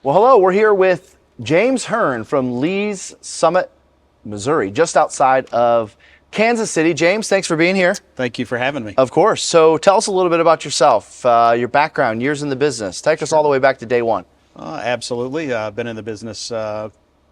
Well, hello. We're here with James Hern from Lee's Summit, Missouri, just outside of Kansas City. James, thanks for being here. Thank you for having me. Of course. So tell us a little bit about yourself, your background, years in the business. Take us all the way back to day one. Absolutely. I've been in the business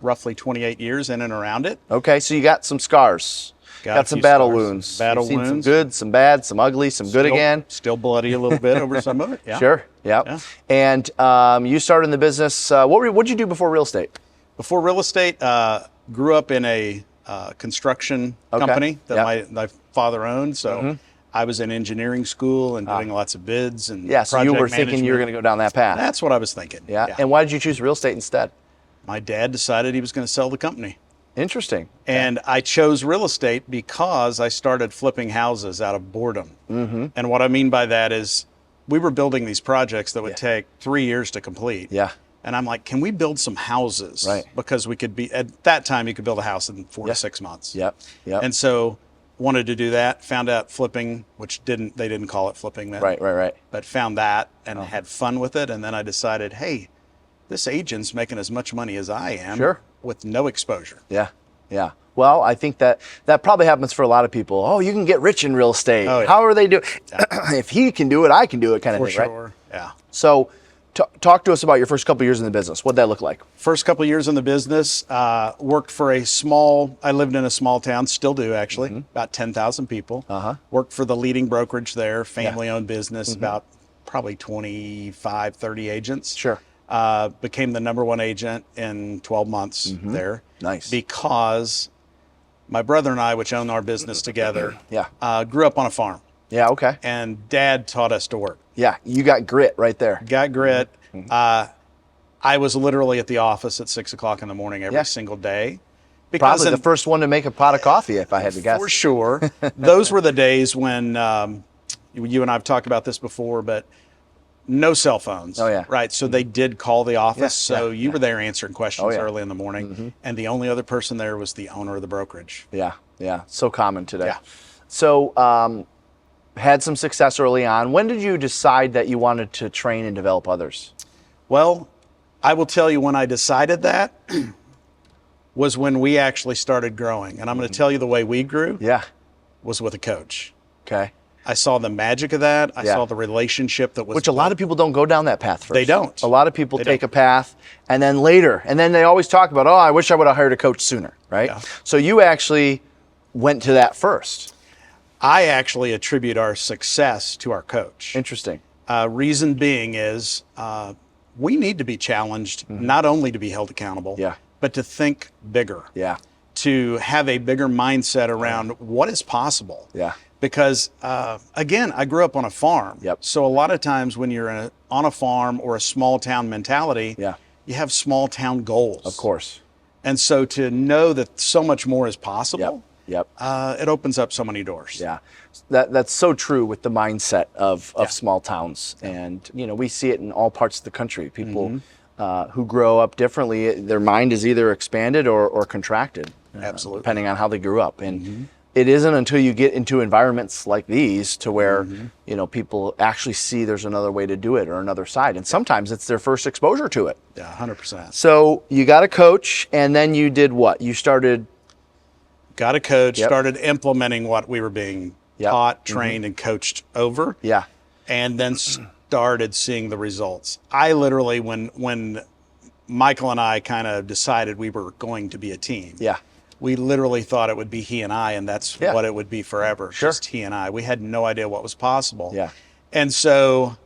roughly 28 years in and around it. Okay, so you got some scars. Got some battle wounds. Battle You've seen wounds. some good, some bad, some ugly, some good again. Still bloody a little bit over some of it. Yeah. Sure. Yep. Yeah. And you started in the business. What'd you do before real estate? Before real estate, grew up in a construction company that my father owned. So I was in engineering school and doing lots of bids and so you were thinking you were going to go down that path. That's what I was thinking. Yeah. And why did you choose real estate instead? My dad decided he was going to sell the company. Interesting. And I chose real estate because I started flipping houses out of boredom. And what I mean by that is we were building these projects that would take 3 years to complete. Yeah. And I'm like, can we build some houses? Right. Because we could be, at that time, you could build a house in 4 to 6 months. Yep. And so wanted to do that, found out flipping, which they didn't call it flipping then. Right. But found that and had fun with it. And then I decided, hey, this agent's making as much money as I am with no exposure. Yeah. Well, I think that probably happens for a lot of people. Oh, you can get rich in real estate. Oh, yeah. How are they doing? If he can do it, I can do it kind of thing, For right? Yeah. So talk to us about your first couple years in the business. What'd that look like? First couple of years in the business, worked for I lived in a small town, still do actually, about 10,000 people. Worked for the leading brokerage there, family-owned business, about probably 25, 30 agents. Sure. Became the #1 agent in 12 months there. Nice. Because my brother and I, which own our business together, grew up on a farm. Yeah, okay. And Dad taught us to work. Yeah, you got grit right there. Got grit. I was literally at the office at 6 o'clock in the morning every single day. Probably the first one to make a pot of coffee, if I had to guess. For sure. Those were the days when, you and I have talked about this before, but no cell phones. Oh, yeah. Right. So they did call the office. So you were there answering questions early in the morning. And the only other person there was the owner of the brokerage. Yeah. So common today. Yeah. So had some success early on. When did you decide that you wanted to train and develop others? Well, I will tell you when I decided that was when we actually started growing. And I'm going to tell you the way we grew was with a coach. Okay. I saw the magic of that. I saw the relationship that was Which a lot of people don't go down that path first. They don't. A lot of people take a path and then later. And then they always talk about, oh, I wish I would have hired a coach sooner, right? Yeah. So you actually went to that first. I actually attribute our success to our coach. Interesting. Reason being is we need to be challenged, not only to be held accountable, but to think bigger. Yeah. To have a bigger mindset around what is possible. Yeah. Because, again, I grew up on a farm. Yep. So a lot of times when you're on a farm or a small town mentality, you have small town goals. Of course. And so to know that so much more is possible, Yep. It opens up so many doors. Yeah. That's so true with the mindset of small towns. And, we see it in all parts of the country. People who grow up differently, their mind is either expanded or contracted. Absolutely. Depending on how they grew up. And it isn't until you get into environments like these to where, people actually see there's another way to do it or another side. And sometimes it's their first exposure to it. Yeah, 100%. So you got a coach and then you did what? You started... Got a coach, started implementing what we were being taught, trained, and coached over. Yeah. And then started seeing the results. I literally, when Michael and I kind of decided we were going to be a team. Yeah. We literally thought it would be he and I, and that's what it would be forever. Sure. Just he and I. We had no idea what was possible. Yeah. And so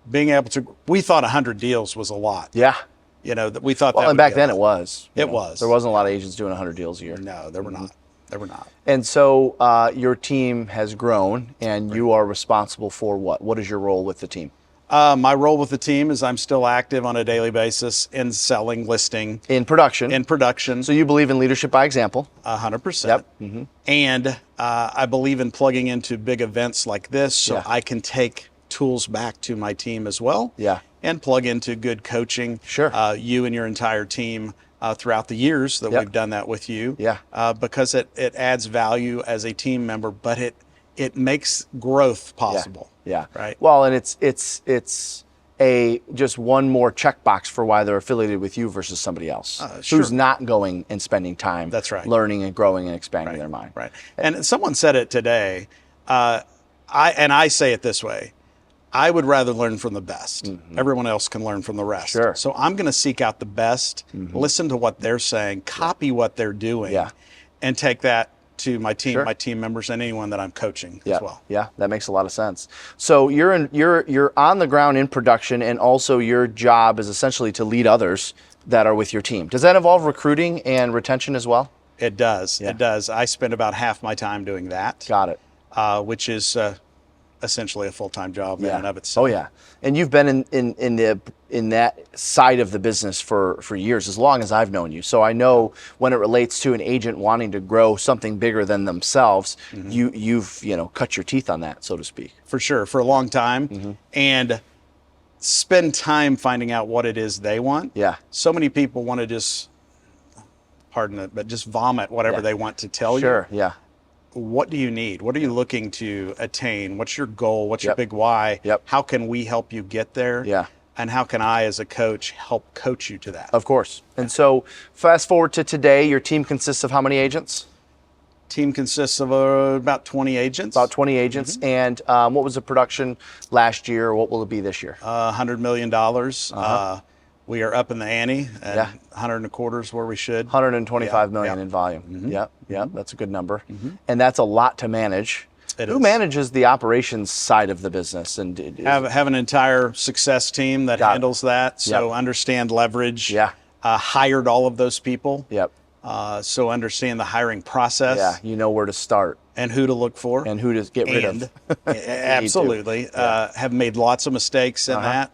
being able to, we thought 100 deals was a lot. Yeah. That we thought that and would back be then it was. It was. There wasn't a lot of agents doing 100 deals a year. No, there were not. They were not. And so your team has grown, and you are responsible for what? What is your role with the team? My role with the team is I'm still active on a daily basis in selling, listing. In production. In production. So you believe in leadership by example. 100%. Yep. And I believe in plugging into big events like this so I can take tools back to my team as well. Yeah. And plug into good coaching. Sure. You and your entire team throughout the years that we've done that with you. Yeah. Because it adds value as a team member, but it makes growth possible. Yeah. Right. Well, and it's just one more checkbox for why they're affiliated with you versus somebody else who's not going and spending time That's right. learning and growing and expanding their mind. Right. And someone said it today. I say it this way. I would rather learn from the best. Everyone else can learn from the rest. Sure. So I'm going to seek out the best, listen to what they're saying, copy what they're doing, and take that to my team, my team members, and anyone that I'm coaching as well. Yeah, that makes a lot of sense. So you're on the ground in production, and also your job is essentially to lead others that are with your team. Does that involve recruiting and retention as well? It does. It does. I spend about half my time doing that. Got it. Which is essentially a full-time job in and of itself. Oh yeah, and you've been in that side of the business for years, as long as I've known you. So I know when it relates to an agent wanting to grow something bigger than themselves, you've cut your teeth on that, so to speak. For sure, for a long time, and spend time finding out what it is they want. Yeah. So many people want to just, pardon it, but just vomit whatever they want to tell you. Sure. Yeah. What do you need? What are you looking to attain? What's your goal? What's your big why? How can we help you get there? Yeah. And how can I, as a coach, help coach you to that? Of course. And so fast forward to today, your team consists of how many agents? Team consists of about 20 agents. About 20 agents. And what was the production last year? What will it be this year? $100 million. We are up in the ante, and 100 and a quarter is where we should. 125 million in volume. Yep, that's a good number. And that's a lot to manage. Who manages the operations side of the business? And have an entire success team that handles that. So understand leverage. Hired all of those people. So understand the hiring process. Yeah, you know where to start. And who to look for. And who to get rid of. Absolutely. Have made lots of mistakes in that.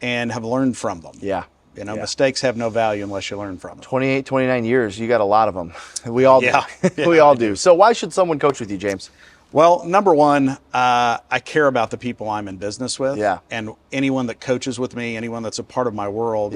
And have learned from them. Mistakes have no value unless you learn from them. 28, 29 years, you got a lot of them. We all do. We all do. So why should someone coach with you, James? Well, number one, I care about the people I'm in business with. And anyone that coaches with me, anyone that's a part of my world,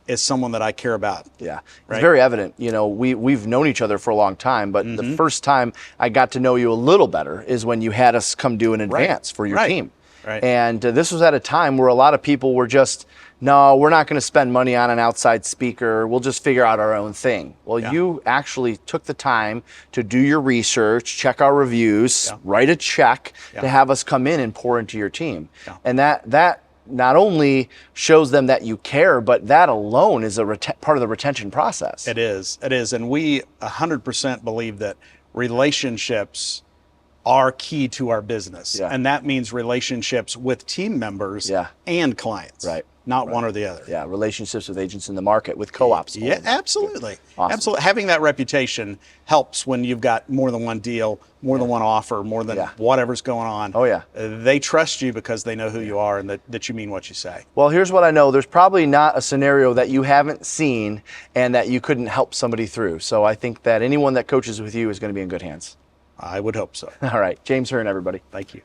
is someone that I care about. It's very evident. We've known each other for a long time, but the first time I got to know you a little better is when you had us come do an advance for your team. And this was at a time where a lot of people were just, no, we're not going to spend money on an outside speaker. We'll just figure out our own thing. Well, you actually took the time to do your research, check our reviews, write a check to have us come in and pour into your team. And that not only shows them that you care, but that alone is a part of the retention process. It is. And we 100% believe that relationships are key to our business. And that means relationships with team members and clients. Not one or the other. Relationships with agents in the market, with co-ops. Absolutely. Awesome. Absolutely. Having that reputation helps when you've got more than one deal, more than one offer, more than whatever's going on. They trust you because they know who you are and that you mean what you say. Well, here's what I know. There's probably not a scenario that you haven't seen and that you couldn't help somebody through. So I think that anyone that coaches with you is going to be in good hands. I would hope so. All right. James Hern, everybody. Thank you.